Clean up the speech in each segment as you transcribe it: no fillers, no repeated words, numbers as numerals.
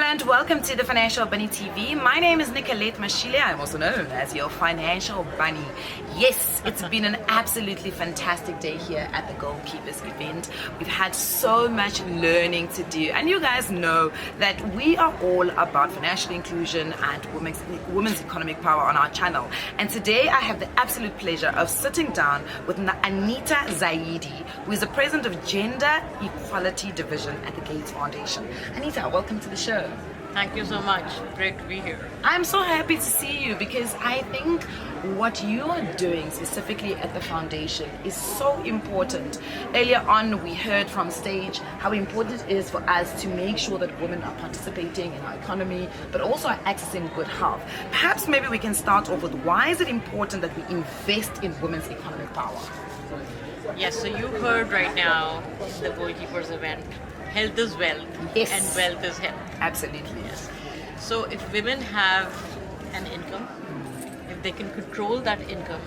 and welcome to the Financial Bunny TV. My name is Nicolette Mashile. I'm also known as your Financial Bunny. Yes, it's been an absolutely fantastic day here at the Goalkeepers event. We've had so much learning to do, and you guys know that we are all about financial inclusion and women's economic power on our channel. And today I have the absolute pleasure of sitting down with Anita Zaidi, who is the president of Gender Equality Division at the Gates Foundation. Anita, welcome to the show. Thank you so much. Great to be here. I'm so happy to see you because I think what you are doing specifically at the foundation is so important. Earlier on, we heard from stage how important it is for us to make sure that women are participating in our economy, but also are accessing good health. Perhaps maybe we can start off with why is it important that we invest in women's economic power? Yes, so you heard right now the Goalkeepers event. Health is wealth, Yes. and wealth is health. Absolutely. Yes. So if women have an income, if they can control that income,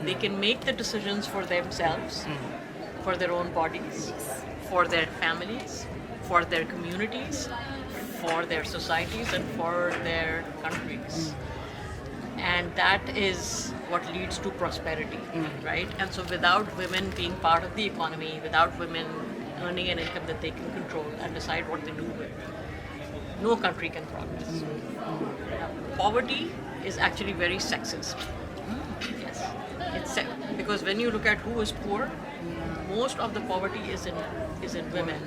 they can make the decisions for themselves, for their own bodies, for their families, for their communities, for their societies, and for their countries. And that is what leads to prosperity, right? And so without women being part of the economy, without women earning an income that they can control and decide what they do with, no country can progress. Poverty is actually very sexist. Yes, it's because when you look at who is poor, most of the poverty is in women,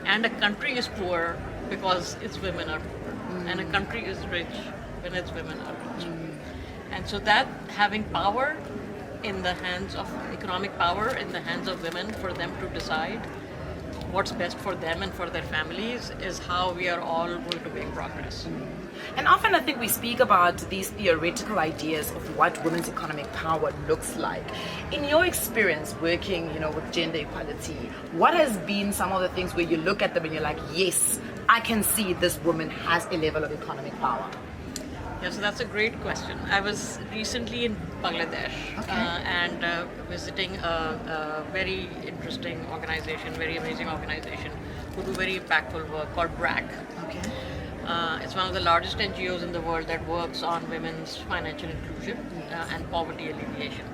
and a country is poor because its women are poor, and a country is rich when its women are rich. And so that having power in the hands of economic power in the hands of women for them to decide what's best for them and for their families is how we are all going to make progress. And often I think we speak about these theoretical ideas of what women's economic power looks like. In your experience working, with gender equality, what has been some of the things where you look at them and you're like, yes, I can see this woman has a level of economic power? Yeah, so that's a great question. I was recently in Bangladesh and visiting a very interesting organization, very amazing organization who do very impactful work called BRAC. Okay. It's one of the largest NGOs in the world that works on women's financial inclusion and poverty alleviation.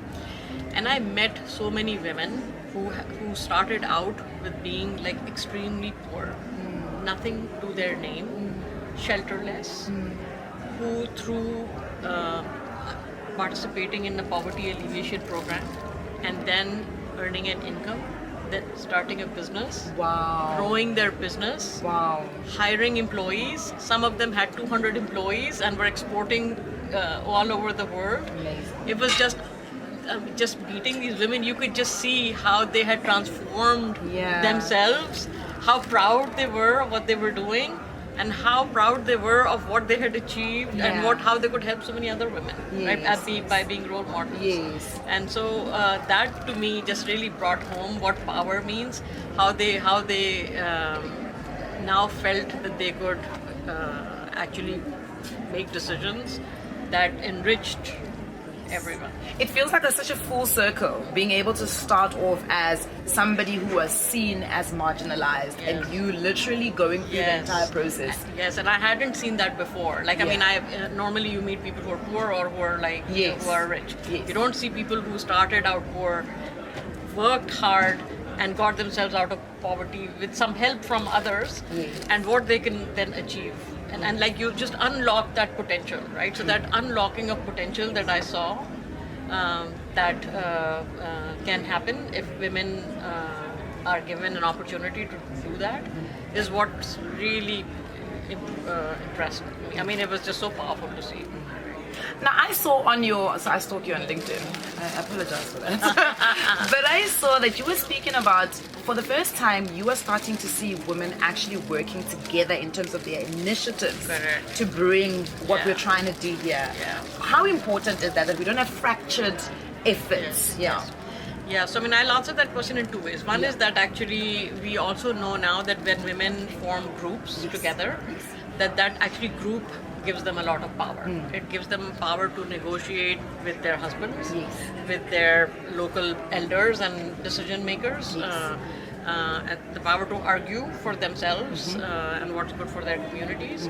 And I met so many women who started out with being like extremely poor, nothing to their name, shelterless, who through participating in the poverty alleviation program and then earning an income, then starting a business, growing their business, hiring employees. Some of them had 200 employees and were exporting all over the world. Amazing. It was just meeting these women, you could just see how they had transformed themselves, how proud they were of what they were doing, and how proud they were of what they had achieved and how they could help so many other women, right? By being role models. Yes. And so that to me just really brought home what power means, how they now felt that they could actually make decisions that enriched everyone. It feels like there's such a full circle, being able to start off as somebody who was seen as marginalized and you literally going through the entire process. Yes, and I hadn't seen that before. Like, I mean, normally you meet people who are poor or who are like, who are rich. Yes. You don't see people who started out poor, worked hard, and got themselves out of poverty with some help from others, and what they can then achieve. And like you just unlock that potential, right? So that unlocking of potential that I saw, that can happen if women are given an opportunity to do that, is what's really impressed me. I mean, it was just so powerful to see. Now I saw I stalk you on LinkedIn. I apologize for that. But I saw that you were speaking about, for the first time, you are starting to see women actually working together in terms of their initiatives to bring what we're trying to do here. How important is that we don't have fractured efforts? Yeah, so I mean, I'll answer that question in two ways. One is that actually we also know now that when women form groups together, that actually group gives them a lot of power. It gives them power to negotiate with their husbands, with their local elders and decision makers, and the power to argue for themselves and what's good for their communities.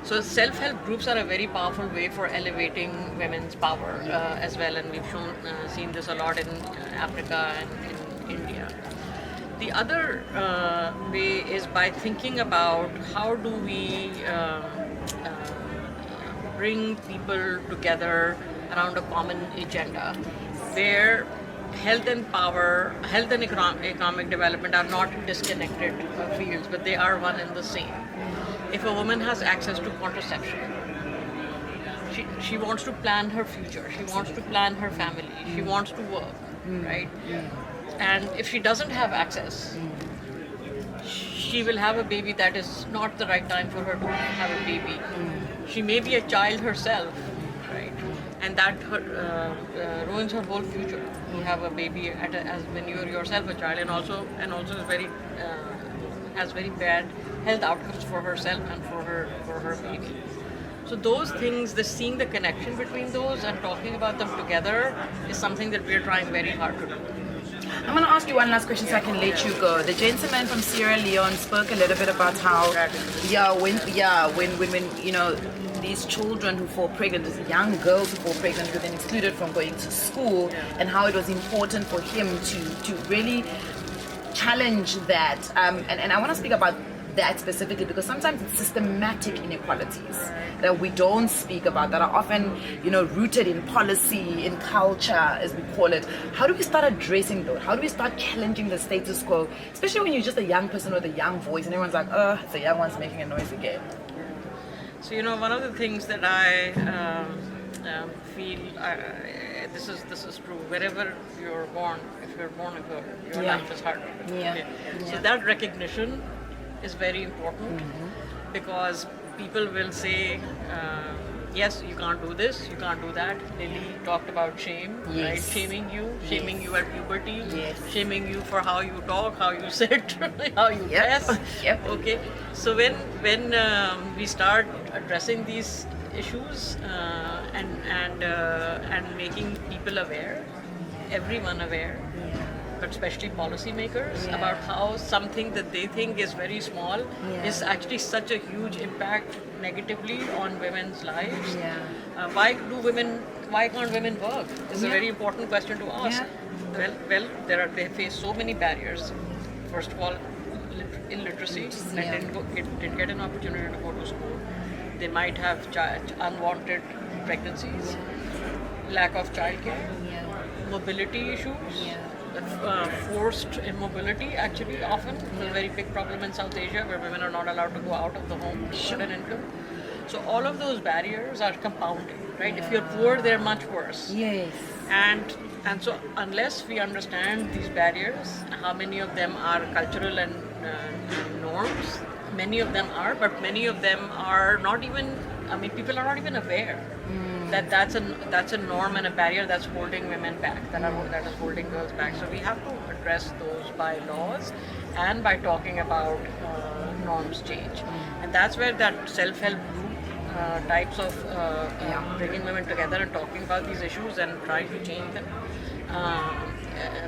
So self-help groups are a very powerful way for elevating women's power as well, and we've seen this a lot in Africa and in India. The other way is by thinking about how do we bring people together around a common agenda where health and power, health and economic development are not disconnected fields, but they are one and the same. If a woman has access to contraception, she wants to plan her future, she wants to plan her family, she wants to work, right? And if she doesn't have access, she will have a baby that is not the right time for her to have a baby. She may be a child herself, right? And that ruins her whole future. You have a baby as when you're yourself a child, and also is very has very bad health outcomes for herself and for her baby. So those things, seeing the connection between those and talking about them together is something that we're trying very hard to do. I'm going to ask you one last question so I can let you go. The gentleman from Sierra Leone spoke a little bit about how, when you know, these children who fall pregnant, these young girls who fall pregnant, who then excluded from going to school, and how it was important for him to really challenge that. And I want to speak about that specifically because sometimes it's systematic inequalities that we don't speak about, that are often, you know, rooted in policy, in culture, as we call it. How do we start addressing those? How do we start challenging the status quo, especially when you're just a young person with a young voice and everyone's like, oh, it's the young one's making a noise again? So, you know, one of the things that I feel, this is true, wherever you're born, if you're born a girl, your life is harder. Okay? So that recognition is very important because people will say, yes, you can't do this, you can't do that. Lily talked about shame, right? Shaming you at puberty, shaming you for how you talk, how you sit, how you dress. Okay, so when we start addressing these issues and making people aware, everyone aware, but especially policymakers, about how something that they think is very small is actually such a huge impact negatively on women's lives. Why can't women work? Is a very important question to ask. Well, they face so many barriers. First of all, illiteracy. They didn't get an opportunity to go to school. They might have unwanted pregnancies, lack of childcare, mobility issues. Forced immobility actually often is a very big problem in South Asia where women are not allowed to go out of the home to earn an income. So all of those barriers are compounding, right? If you're poor, they're much worse. And so unless we understand these barriers, how many of them are cultural and norms, many of them are, but many of them are not even, people are not even aware that that's a norm and a barrier that's holding women back, that is holding girls back. So we have to address those by laws and by talking about norms change. And that's where that self-help group types of bringing women together and talking about these issues and trying to change them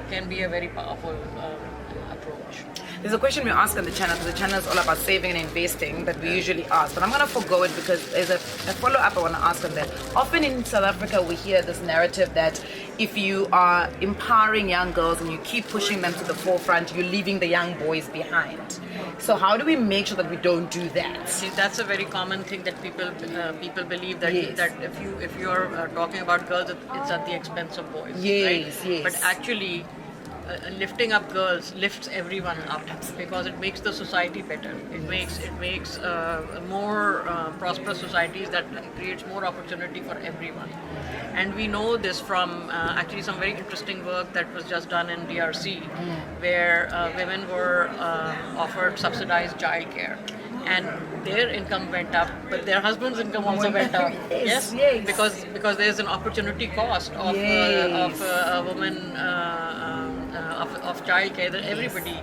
can be a very powerful approach. There's a question we ask on the channel, because the channel is all about saving and investing, that we usually ask. But I'm going to forego it because there's a follow-up I want to ask on that. Often in South Africa, we hear this narrative that if you are empowering young girls and you keep pushing them to the forefront, you're leaving the young boys behind. So how do we make sure that we don't do that? See, that's a very common thing that people believe, that that if you're talking about girls, it's at the expense of boys. Right? But actually, lifting up girls lifts everyone up because it makes the society better. It makes more prosperous societies that creates more opportunity for everyone. And we know this from actually some very interesting work that was just done in DRC, where women were offered subsidized childcare. And their income went up, but their husband's income also went up. Yes. Because there's an opportunity cost of a woman of childcare that everybody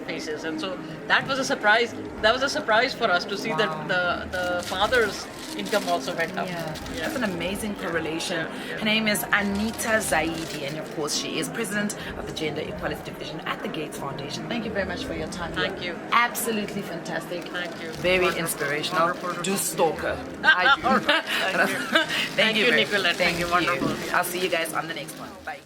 faces, and so that was a surprise. That was a surprise for us to see that the father's income also went up. That's an amazing correlation. Her name is Anita Zaidi, and of course she is president of the Gender Equality Division at the Gates Foundation. Thank you very much for your time. Thank you. Absolutely fantastic. Thank you. Very Wonderful. inspirational. Wonderful. Do stalk her. All right. Thank you. Thank you, Nicolette. Thank you. Wonderful. I'll see you guys on the next one. Bye.